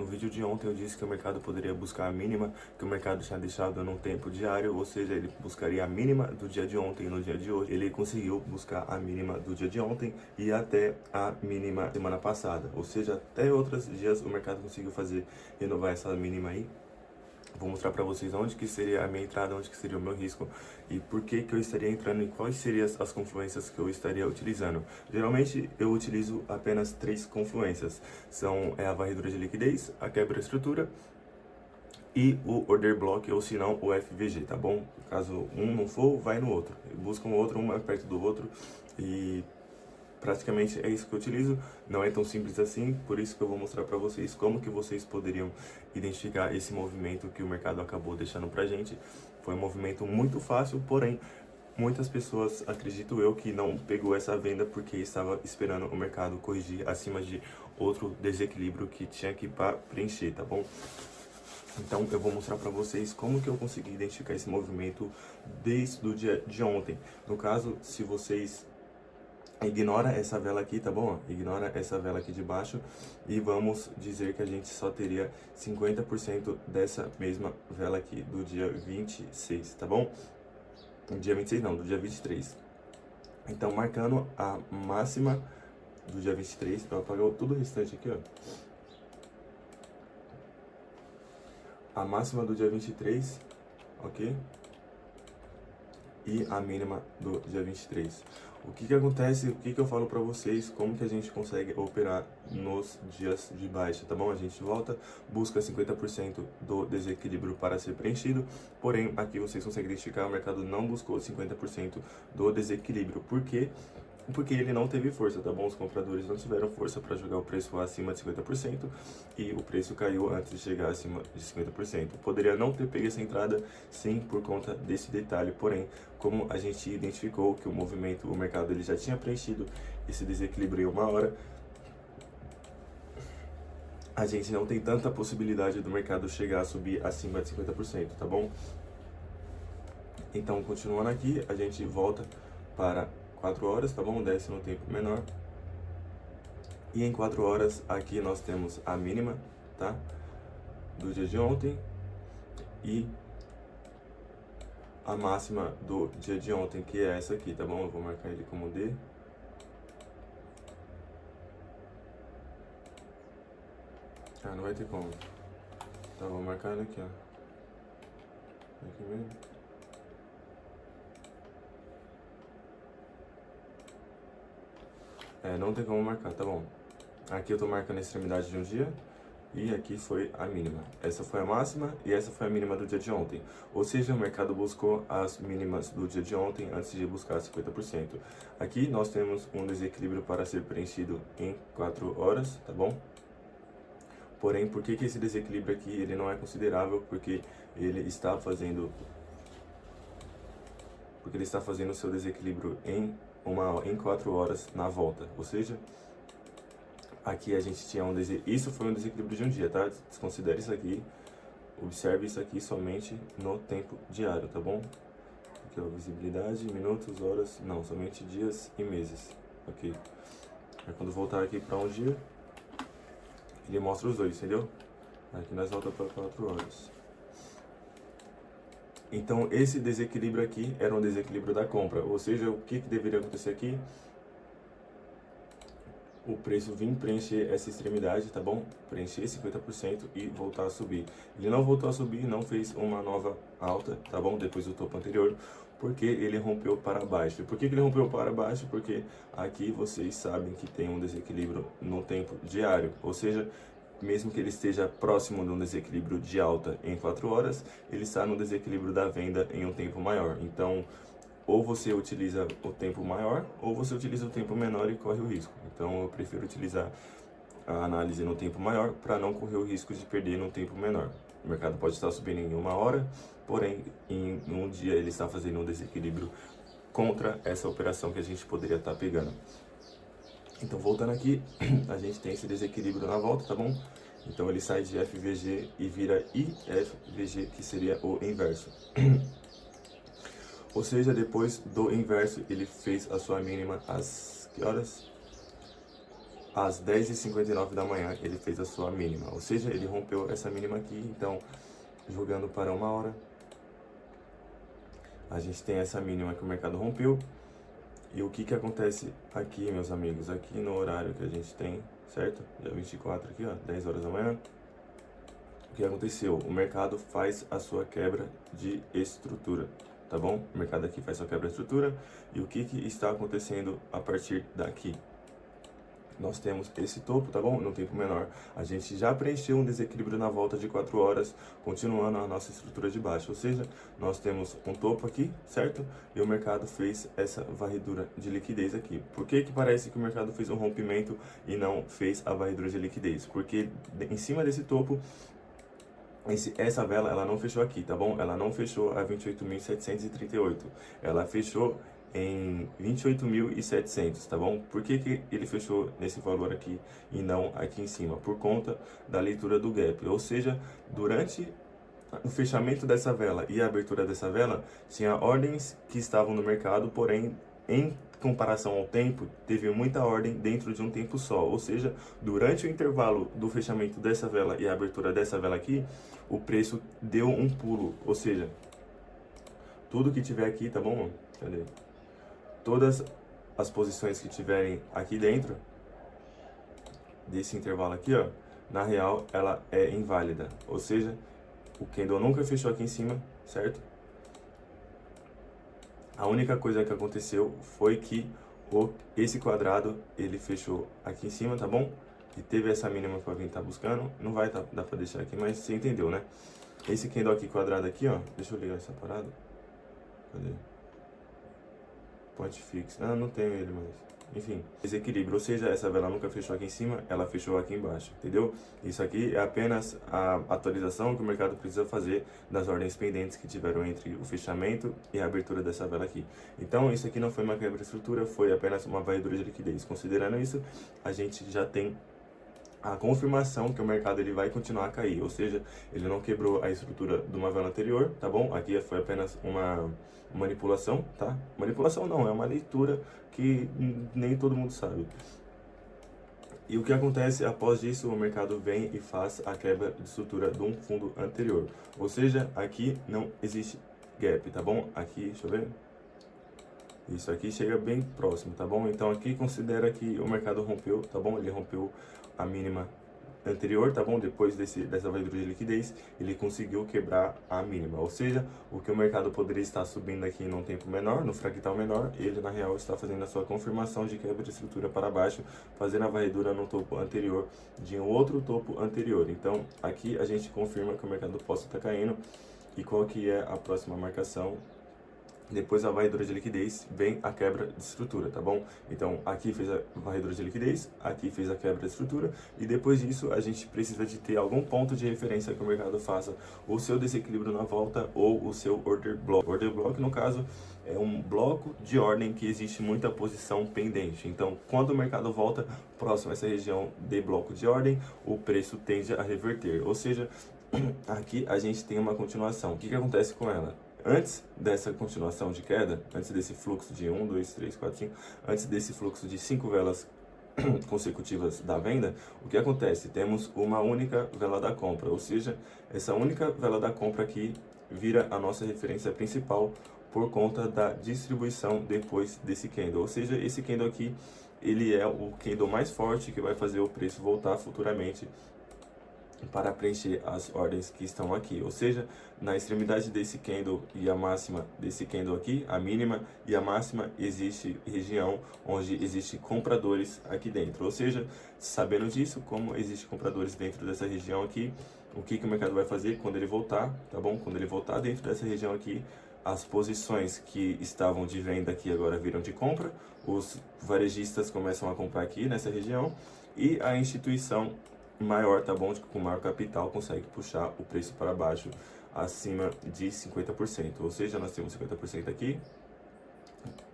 No vídeo de ontem eu disse que o mercado poderia buscar a mínima que o mercado tinha deixado num tempo diário, ou seja, ele buscaria a mínima do dia de ontem no dia de hoje. Ele conseguiu buscar a mínima do dia de ontem e até a mínima semana passada, ou seja, até outros dias o mercado conseguiu renovar essa mínima aí. Vou mostrar para vocês onde que seria a minha entrada, onde que seria o meu risco e por que que eu estaria entrando e quais seriam as confluências que eu estaria utilizando. Geralmente eu utilizo apenas 3 confluências, são a varredura de liquidez, a quebra de estrutura e o order block, ou se não, o FVG, tá bom? Caso um não for, vai no outro. Busca um outro, um mais perto do outro e praticamente é isso que eu utilizo. Não é tão simples assim, por isso que eu vou mostrar para vocês como que vocês poderiam identificar esse movimento que o mercado acabou deixando pra gente. Foi um movimento muito fácil, porém muitas pessoas, acredito eu, que não pegou essa venda porque estava esperando o mercado corrigir acima de outro desequilíbrio que tinha que preencher, tá bom? Então eu vou mostrar para vocês como que eu consegui identificar esse movimento desde o dia de ontem. No caso, se vocês ignora essa vela aqui, tá bom? Ignora essa vela aqui de baixo e vamos dizer que a gente só teria 50% dessa mesma vela aqui do dia 26, tá bom? Do dia 26 não, do dia 23. Então, marcando a máxima do dia 23, eu apagar tudo o restante aqui, ó. A máxima do dia 23, ok? E a mínima do dia 23. O que que acontece, o que que eu falo pra vocês, como que a gente consegue operar nos dias de baixa, tá bom? A gente volta, busca 50% do desequilíbrio para ser preenchido, porém, aqui vocês conseguem identificar, o mercado não buscou 50% do desequilíbrio. Por quê? Porque ele não teve força, tá bom? Os compradores não tiveram força para jogar o preço acima de 50% e o preço caiu antes de chegar acima de 50%. Poderia não ter pego essa entrada, sim, por conta desse detalhe, porém, como a gente identificou que o movimento, o mercado ele já tinha preenchido esse desequilíbrio em uma hora, a gente não tem tanta possibilidade do mercado chegar a subir acima de 50%, tá bom? Então, continuando aqui, a gente volta para 4 horas, tá bom? Desce no tempo menor. E em 4 horas aqui nós temos a mínima, tá? Do dia de ontem e a máxima do dia de ontem, que é essa aqui, tá bom? Eu vou marcar ele como D. Ah, não vai ter como. Tá, vou marcar ele aqui, ó. Aqui mesmo. Não tem como marcar, tá bom? Aqui eu tô marcando a extremidade de um dia e aqui foi a mínima. Essa foi a máxima e essa foi a mínima do dia de ontem. Ou seja, o mercado buscou as mínimas do dia de ontem antes de buscar 50%. Aqui nós temos um desequilíbrio para ser preenchido em 4 horas, tá bom? Porém, por que que esse desequilíbrio aqui ele não é considerável? Porque ele está fazendo o seu desequilíbrio em 4 horas na volta, ou seja, aqui a gente tinha isso foi um desequilíbrio de um dia, tá? Desconsidere isso aqui, observe isso aqui somente no tempo diário, tá bom? Aqui ó, visibilidade, minutos, horas, não, somente dias e meses, ok? Aí quando voltar aqui para um dia, ele mostra os dois, entendeu? Aqui nós voltamos para 4 horas. Então, esse desequilíbrio aqui era um desequilíbrio da compra, ou seja, o que deveria acontecer aqui? O preço vir preencher essa extremidade, tá bom? Preencher 50% e voltar a subir. Ele não voltou a subir, não fez uma nova alta, tá bom? Depois do topo anterior, porque ele rompeu para baixo. E por que ele rompeu para baixo? Porque aqui vocês sabem que tem um desequilíbrio no tempo diário, ou seja, mesmo que ele esteja próximo de um desequilíbrio de alta em 4 horas, ele está no desequilíbrio da venda em um tempo maior. Então, ou você utiliza o tempo maior, ou você utiliza o tempo menor e corre o risco. Então, eu prefiro utilizar a análise no tempo maior para não correr o risco de perder no tempo menor. O mercado pode estar subindo em uma hora, porém, em um dia ele está fazendo um desequilíbrio contra essa operação que a gente poderia estar pegando. Então, voltando aqui, a gente tem esse desequilíbrio na volta, tá bom? Então, ele sai de FVG e vira IFVG, que seria o inverso. Ou seja, depois do inverso, ele fez a sua mínima às que horas? às 10h59 da manhã, ele fez a sua mínima. Ou seja, ele rompeu essa mínima aqui. Então, jogando para 1 hora, a gente tem essa mínima que o mercado rompeu. E o que acontece aqui, meus amigos? Aqui no horário que a gente tem, certo? Dia 24 aqui, ó, 10 horas da manhã. O que aconteceu? O mercado faz a sua quebra de estrutura, tá bom? O mercado aqui faz sua quebra de estrutura. E o que está acontecendo a partir daqui? Nós temos esse topo, tá bom? No tempo menor. A gente já preencheu um desequilíbrio na volta de 4 horas, continuando a nossa estrutura de baixa. Ou seja, nós temos um topo aqui, certo? E o mercado fez essa varredura de liquidez aqui. Por que parece que o mercado fez um rompimento e não fez a varredura de liquidez? Porque em cima desse topo, essa vela, ela não fechou aqui, tá bom? Ela não fechou a 28.738. Ela fechou em 28.700, tá bom? Por que ele fechou nesse valor aqui e não aqui em cima? Por conta da leitura do gap. Ou seja, durante o fechamento dessa vela e a abertura dessa vela, tinha ordens que estavam no mercado, porém, em comparação ao tempo, teve muita ordem dentro de um tempo só. Ou seja, durante o intervalo do fechamento dessa vela e a abertura dessa vela aqui, o preço deu um pulo. Ou seja, tudo que tiver aqui, tá bom? Cadê? Todas as posições que tiverem aqui dentro desse intervalo aqui, ó, na real, ela é inválida. Ou seja, o candle nunca fechou aqui em cima, certo? A única coisa que aconteceu foi que esse quadrado, ele fechou aqui em cima, tá bom? E teve essa mínima que alguém tá buscando. Não vai dar pra deixar aqui, mas você entendeu, né? Esse candle aqui quadrado aqui, ó. Deixa eu ligar essa parada. Cadê? Point fix. Ah, não tenho ele, mas... Enfim, desequilíbrio, ou seja, essa vela nunca fechou aqui em cima, ela fechou aqui embaixo, entendeu? Isso aqui é apenas a atualização que o mercado precisa fazer das ordens pendentes que tiveram entre o fechamento e a abertura dessa vela aqui. Então, isso aqui não foi uma quebra de estrutura, foi apenas uma varredura de liquidez. Considerando isso, a gente já tem a confirmação que o mercado ele vai continuar a cair, ou seja, ele não quebrou a estrutura de uma vela anterior, tá bom? Aqui foi apenas uma manipulação, tá? Manipulação não, é uma leitura que nem todo mundo sabe. E o que acontece após isso, o mercado vem e faz a quebra de estrutura de um fundo anterior, ou seja, aqui não existe gap, tá bom? Aqui, deixa eu ver. Isso aqui chega bem próximo, tá bom? Então aqui considera que o mercado rompeu, tá bom? Ele rompeu a mínima anterior, tá bom? Depois dessa varredura de liquidez, ele conseguiu quebrar a mínima. Ou seja, o que o mercado poderia estar subindo aqui num tempo menor, no fractal menor, ele na real está fazendo a sua confirmação de quebra de estrutura para baixo, fazendo a varredura no topo anterior de um outro topo anterior. Então aqui a gente confirma que o mercado possa estar caindo. E qual que é a próxima marcação? Depois da varredura de liquidez, vem a quebra de estrutura, tá bom? Então, aqui fez a varredura de liquidez, aqui fez a quebra de estrutura, e depois disso, a gente precisa de ter algum ponto de referência que o mercado faça o seu desequilíbrio na volta ou o seu order block. Order block, no caso, é um bloco de ordem que existe muita posição pendente. Então, quando o mercado volta próximo a essa região de bloco de ordem, o preço tende a reverter. Ou seja, aqui a gente tem uma continuação. O que acontece com ela? Antes dessa continuação de queda, antes desse fluxo de 1, 2, 3, 4, 5, antes desse fluxo de 5 velas consecutivas da venda, o que acontece? Temos uma única vela da compra, ou seja, essa única vela da compra aqui vira a nossa referência principal por conta da distribuição depois desse candle. Ou seja, esse candle aqui, ele é o candle mais forte que vai fazer o preço voltar futuramente para preencher as ordens que estão aqui, ou seja, na extremidade desse candle e a máxima desse candle aqui, a mínima e a máxima, existe região onde existe compradores aqui dentro, ou seja, sabendo disso, como existe compradores dentro dessa região aqui, o que o mercado vai fazer quando ele voltar, tá bom? Quando ele voltar dentro dessa região aqui, as posições que estavam de venda aqui agora viram de compra, os varejistas começam a comprar aqui nessa região e a instituição maior, tá bom? Com maior capital consegue puxar o preço para baixo acima de 50%. Ou seja, nós temos 50% aqui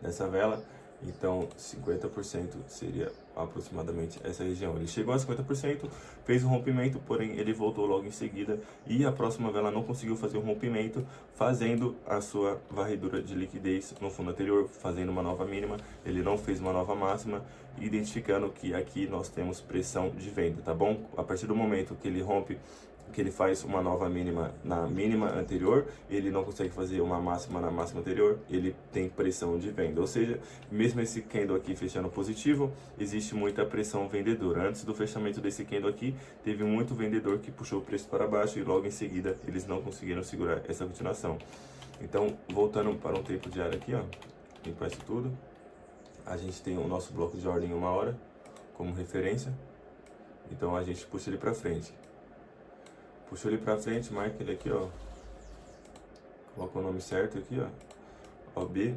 nessa vela Então, 50% seria aproximadamente essa região. Ele chegou a 50%, fez um rompimento, porém ele voltou logo em seguida e a próxima vela não conseguiu fazer o rompimento, fazendo a sua varredura de liquidez no fundo anterior, fazendo uma nova mínima. Ele não fez uma nova máxima, identificando que aqui nós temos pressão de venda, tá bom? A partir do momento que ele rompe, que ele faz uma nova mínima na mínima anterior, ele não consegue fazer uma máxima na máxima anterior, ele tem pressão de venda. Ou seja, mesmo esse candle aqui fechando positivo, existe muita pressão vendedora. Antes do fechamento desse candle aqui, teve muito vendedor que puxou o preço para baixo e logo em seguida eles não conseguiram segurar essa continuação. Então, voltando para um tempo diário aqui, ó, limpar isso tudo. A gente tem o nosso bloco de ordem em 1 hora como referência. Então a gente puxa ele para frente. Puxou ele pra frente, marca ele aqui, ó. Coloca o nome certo aqui, ó. OB.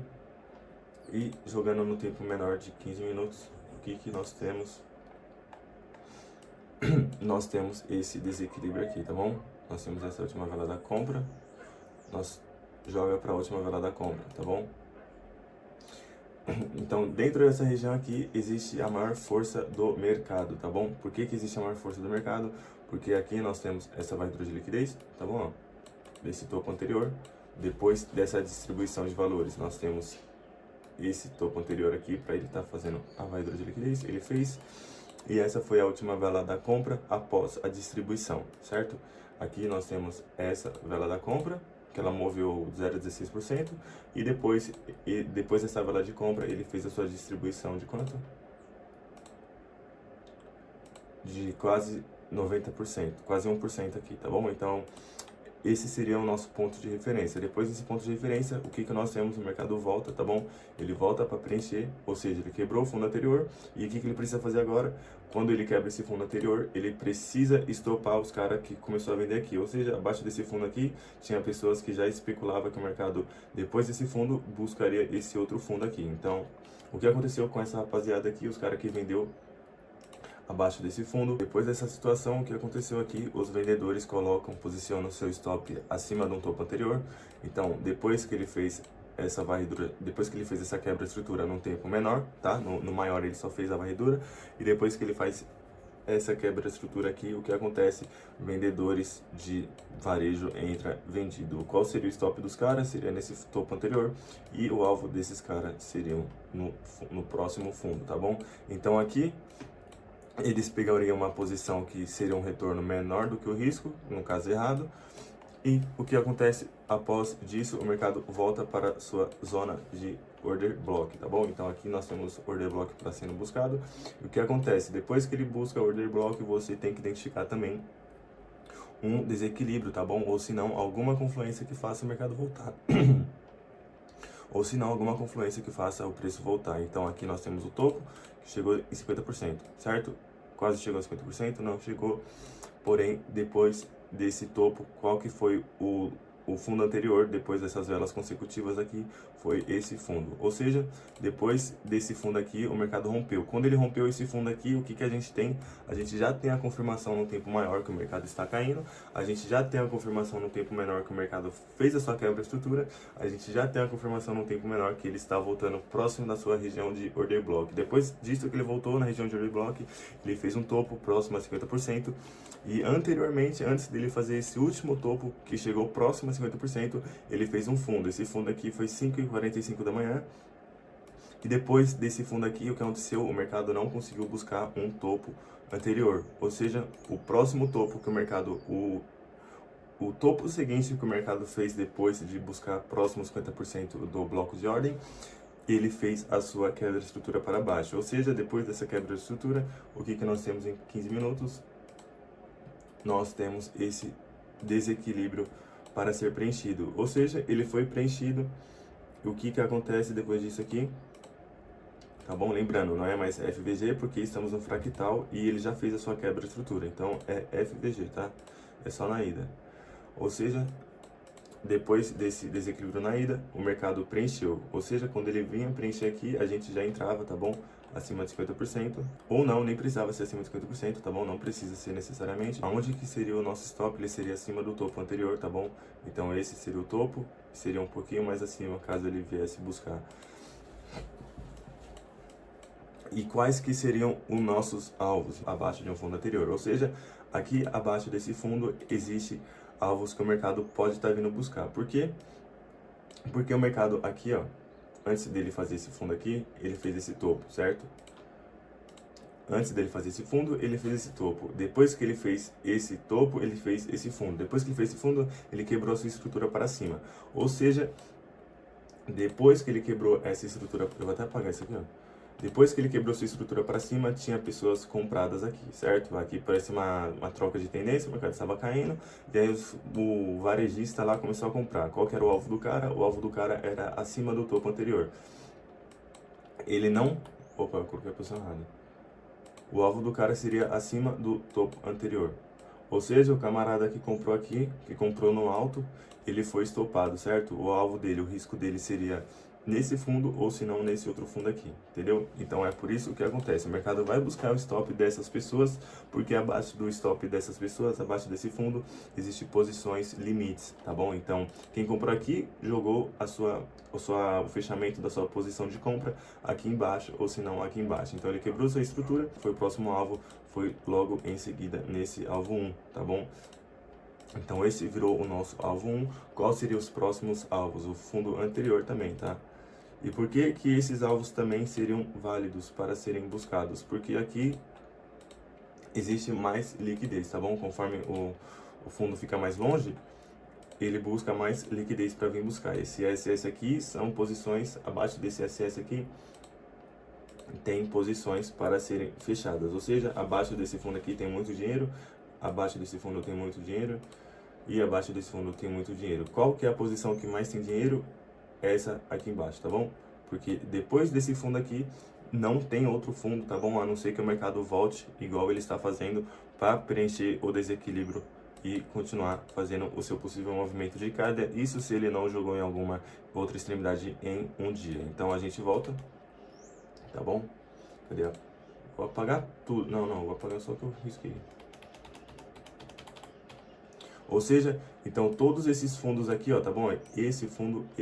E jogando no tempo menor de 15 minutos, o que nós temos? Nós temos esse desequilíbrio aqui, tá bom? Nós temos essa última vela da compra. Nós joga para a última vela da compra, tá bom? Então, dentro dessa região aqui, existe a maior força do mercado, tá bom? Por que existe a maior força do mercado? Porque aqui nós temos essa varredura de liquidez, tá bom? Ó, desse topo anterior. Depois dessa distribuição de valores, nós temos esse topo anterior aqui, para ele estar fazendo a varredura de liquidez. Ele fez. E essa foi a última vela da compra após a distribuição, certo? Aqui nós temos essa vela da compra, que ela moveu 0,16%, e depois dessa vela de compra, ele fez a sua distribuição de quanto? De quase 90%, quase 1% aqui, tá bom? Então, esse seria o nosso ponto de referência. Depois desse ponto de referência, o que nós temos? O mercado volta, tá bom? Ele volta para preencher, ou seja, ele quebrou o fundo anterior, e o que ele precisa fazer agora? Quando ele quebra esse fundo anterior, ele precisa estopar os caras que começou a vender aqui. Ou seja, abaixo desse fundo aqui, tinha pessoas que já especulavam que o mercado, depois desse fundo, buscaria esse outro fundo aqui. Então, o que aconteceu com essa rapaziada aqui? Os caras que vendeu abaixo desse fundo. Depois dessa situação, o que aconteceu aqui? Os vendedores posicionam seu stop acima de um topo anterior. Então, depois que ele fez essa varredura, depois que ele fez essa quebra de estrutura num tempo menor, tá? No maior ele só fez a varredura, e depois que ele faz essa quebra de estrutura aqui, o que acontece? Vendedores de varejo entra vendido. Qual seria o stop dos caras? Seria nesse topo anterior, e o alvo desses caras seriam no próximo fundo, tá bom? Então aqui eles pegariam uma posição que seria um retorno menor do que o risco, no caso errado, e o que acontece após disso, o mercado volta para sua zona de order block, tá bom? Então aqui nós temos order block para sendo buscado. E o que acontece? Depois que ele busca order block, você tem que identificar também um desequilíbrio, tá bom? Ou se não, alguma confluência que faça o mercado voltar. Ou se não, alguma confluência que faça o preço voltar. Então aqui nós temos o topo, que chegou em 50%, certo? Quase chegou a 50%, não chegou. Porém, depois desse topo, qual que foi o fundo anterior, depois dessas velas consecutivas aqui, foi esse fundo. Ou seja, depois desse fundo aqui, o mercado rompeu. Quando ele rompeu esse fundo aqui, o que que a gente tem? A gente já tem a confirmação no tempo maior que o mercado está caindo, a gente já tem a confirmação no tempo menor que o mercado fez a sua quebra de estrutura, a gente já tem a confirmação no tempo menor que ele está voltando próximo da sua região de order block. Depois disso que ele voltou na região de order block, ele fez um topo próximo a 50%, e anteriormente, antes dele fazer esse último topo que chegou próximo a 50%, ele fez um fundo. Esse fundo aqui foi 5h45 da manhã. E depois desse fundo aqui, o que aconteceu? O mercado não conseguiu buscar um topo anterior. Ou seja, o próximo topo que o mercado... O topo seguinte que o mercado fez depois de buscar próximo aos 50% do bloco de ordem, ele fez a sua quebra de estrutura para baixo. Ou seja, depois dessa quebra de estrutura, o que nós temos em 15 minutos? Nós temos esse desequilíbrio para ser preenchido. Ou seja, ele foi preenchido. O que acontece depois disso aqui? Tá bom? Lembrando, não é mais FVG porque estamos no fractal e ele já fez a sua quebra de estrutura. Então é FVG, tá? É só na ida. Ou seja, depois desse desequilíbrio na ida, o mercado preencheu. Ou seja, quando ele vinha preencher aqui, a gente já entrava, tá bom? Acima de 50%, ou não, nem precisava ser acima de 50%, tá bom? Não precisa ser necessariamente. Aonde que seria o nosso stop? Ele seria acima do topo anterior, tá bom? Então esse seria o topo, seria um pouquinho mais acima, caso ele viesse buscar E quais que seriam os nossos alvos abaixo de um fundo anterior? Ou seja, aqui abaixo desse fundo existe alvos que o mercado pode estar vindo buscar. Por quê? Porque o mercado aqui, ó, antes dele fazer esse fundo aqui, ele fez esse topo, certo? Antes dele fazer esse fundo, ele fez esse topo. Depois que ele fez esse topo, ele fez esse fundo. Depois que ele fez esse fundo, ele quebrou a sua estrutura para cima. Ou seja, depois que ele quebrou essa estrutura, eu vou até apagar isso aqui, ó. Depois que ele quebrou sua estrutura para cima, tinha pessoas compradas aqui, certo? Aqui parece uma troca de tendência, o mercado estava caindo, e aí o varejista lá começou a comprar. Qual que era o alvo do cara? O alvo do cara era acima do topo anterior. Ele não... Opa, eu coloquei a posição errada. O alvo do cara seria acima do topo anterior. Ou seja, o camarada que comprou aqui, que comprou no alto, ele foi estopado, certo? O alvo dele, o risco dele seria nesse fundo ou se não nesse outro fundo aqui, entendeu? Então é por isso que acontece, o mercado vai buscar o stop dessas pessoas, porque abaixo do stop dessas pessoas, abaixo desse fundo, existem posições limites, tá bom? Então, quem comprou aqui, jogou o fechamento da sua posição de compra aqui embaixo, ou se não aqui embaixo. Então ele quebrou sua estrutura, foi o próximo alvo, foi logo em seguida nesse alvo 1, tá bom? Então esse virou o nosso alvo 1. Qual seriam os próximos alvos? O fundo anterior também, tá? E por que que esses alvos também seriam válidos para serem buscados? Porque aqui existe mais liquidez, tá bom? Conforme o fundo fica mais longe, ele busca mais liquidez para vir buscar. Esse SS aqui são posições, abaixo desse SS aqui, tem posições para serem fechadas. Ou seja, abaixo desse fundo aqui tem muito dinheiro, abaixo desse fundo tem muito dinheiro, e abaixo desse fundo tem muito dinheiro. Qual que é a posição que mais tem dinheiro? Essa aqui embaixo, tá bom? Porque depois desse fundo aqui, não tem outro fundo, tá bom? A não ser que o mercado volte, igual ele está fazendo, para preencher o desequilíbrio e continuar fazendo o seu possível movimento de queda. Isso se ele não jogou em alguma outra extremidade em um dia. Então a gente volta, tá bom? Cadê? Vou apagar tudo. Não, vou apagar só o que eu risquei. Ou seja, então todos esses fundos aqui, ó, tá bom? Esse fundo e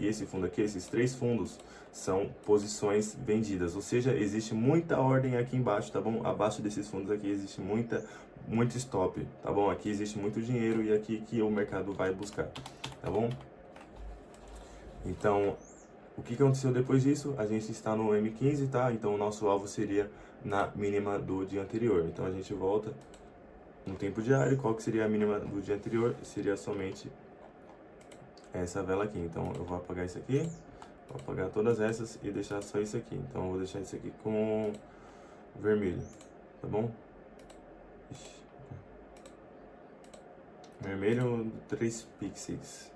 esse fundo aqui, esses três fundos são posições vendidas. Ou seja, existe muita ordem aqui embaixo, tá bom? Abaixo desses fundos aqui existe muito stop, tá bom? Aqui existe muito dinheiro e aqui que o mercado vai buscar, tá bom? Então, o que aconteceu depois disso? A gente está no M15, tá? Então o nosso alvo seria na mínima do dia anterior. Então a gente volta no tempo diário. Qual que seria a mínima do dia anterior? Seria somente essa vela aqui. Então eu vou apagar isso aqui, vou apagar todas essas e deixar só isso aqui. Então eu vou deixar isso aqui com vermelho, tá bom? Vermelho 3 pixels.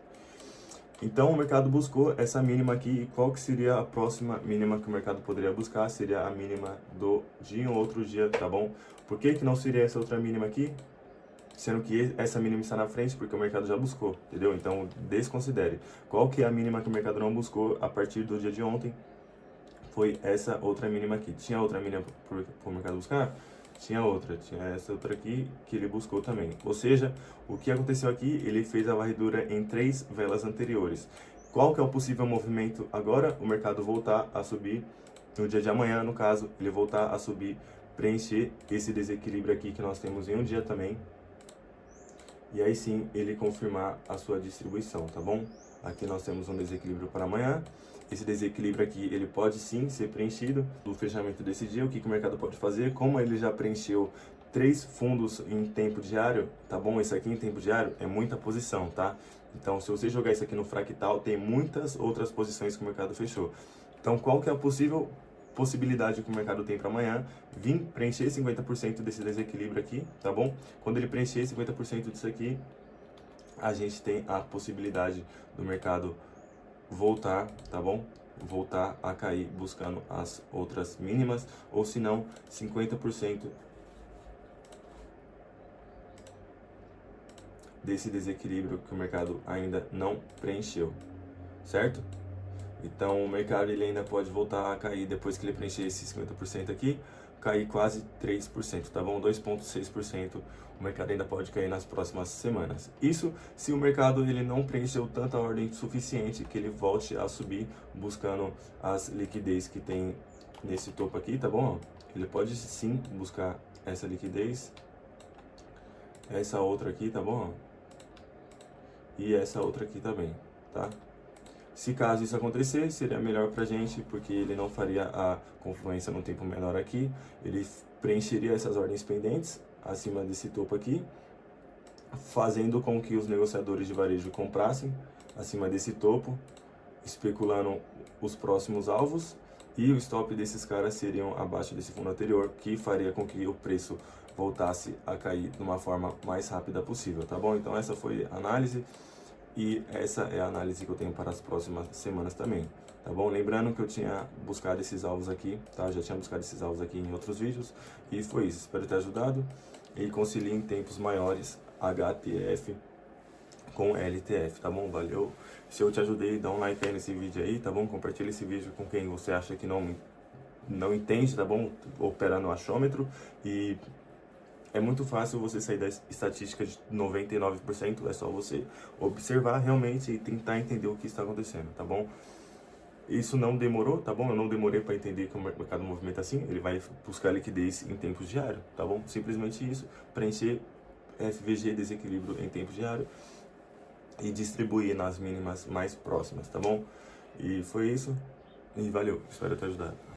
Então o mercado buscou essa mínima aqui. E qual que seria a próxima mínima que o mercado poderia buscar? Seria a mínima de um outro dia, tá bom? Por que que não seria essa outra mínima aqui? Sendo que essa mínima está na frente, porque o mercado já buscou, entendeu? Então desconsidere. Qual que é a mínima que o mercado não buscou a partir do dia de ontem? Foi essa outra mínima aqui. Tinha outra mínima para o mercado buscar? Tinha essa outra aqui que ele buscou também. Ou seja, o que aconteceu aqui, ele fez a varredura em 3 velas anteriores. Qual que é o possível movimento agora? O mercado voltar a subir no dia de amanhã, no caso, ele voltar a subir, preencher esse desequilíbrio aqui que nós temos em um dia também. E aí sim, ele confirmar a sua distribuição, tá bom? Aqui nós temos um desequilíbrio para amanhã. Esse desequilíbrio aqui, ele pode sim ser preenchido no fechamento desse dia. O que o mercado pode fazer? Como ele já preencheu 3 fundos em tempo diário, tá bom? Esse aqui em tempo diário é muita posição, tá? Então, se você jogar isso aqui no fractal, tem muitas outras posições que o mercado fechou. Então, qual que é a possibilidade que o mercado tem para amanhã? Vir preencher 50% desse desequilíbrio aqui, tá bom? Quando ele preencher 50% disso aqui, a gente tem a possibilidade do mercado voltar, tá bom? Voltar a cair buscando as outras mínimas, ou se não, 50% desse desequilíbrio que o mercado ainda não preencheu, certo? Então o mercado ele ainda pode voltar a cair depois que ele preencher esse 50% aqui, cair quase 3%, tá bom? 2,6%. O mercado ainda pode cair nas próximas semanas. Isso se o mercado ele não preencheu tanta ordem suficiente que ele volte a subir buscando as liquidez que tem nesse topo aqui, tá bom? Ele pode sim buscar essa liquidez, essa outra aqui, tá bom? E essa outra aqui também, tá? Se caso isso acontecer, seria melhor pra gente, porque ele não faria a confluência num tempo menor aqui, ele preencheria essas ordens pendentes acima desse topo aqui, fazendo com que os negociadores de varejo comprassem acima desse topo, especulando os próximos alvos, e o stop desses caras seriam abaixo desse fundo anterior, que faria com que o preço voltasse a cair de uma forma mais rápida possível, tá bom? Então essa foi a análise, e essa é a análise que eu tenho para as próximas semanas também, tá bom? Lembrando que eu tinha buscado esses alvos aqui, tá? Já tinha buscado esses alvos aqui em outros vídeos, e foi isso. Espero ter ajudado, e concilie em tempos maiores HTF com LTF, tá bom? Valeu! Se eu te ajudei, dá um like aí nesse vídeo aí, tá bom? Compartilha esse vídeo com quem você acha que não entende, tá bom? Opera no achômetro, e é muito fácil você sair da estatística de 99%, é só você observar realmente e tentar entender o que está acontecendo, tá bom? Isso não demorou, tá bom? Eu não demorei para entender que o mercado movimenta assim, ele vai buscar liquidez em tempo diário, tá bom? Simplesmente isso, preencher FVG desequilíbrio em tempo diário e distribuir nas mínimas mais próximas, tá bom? E foi isso, e valeu, espero ter ajudado.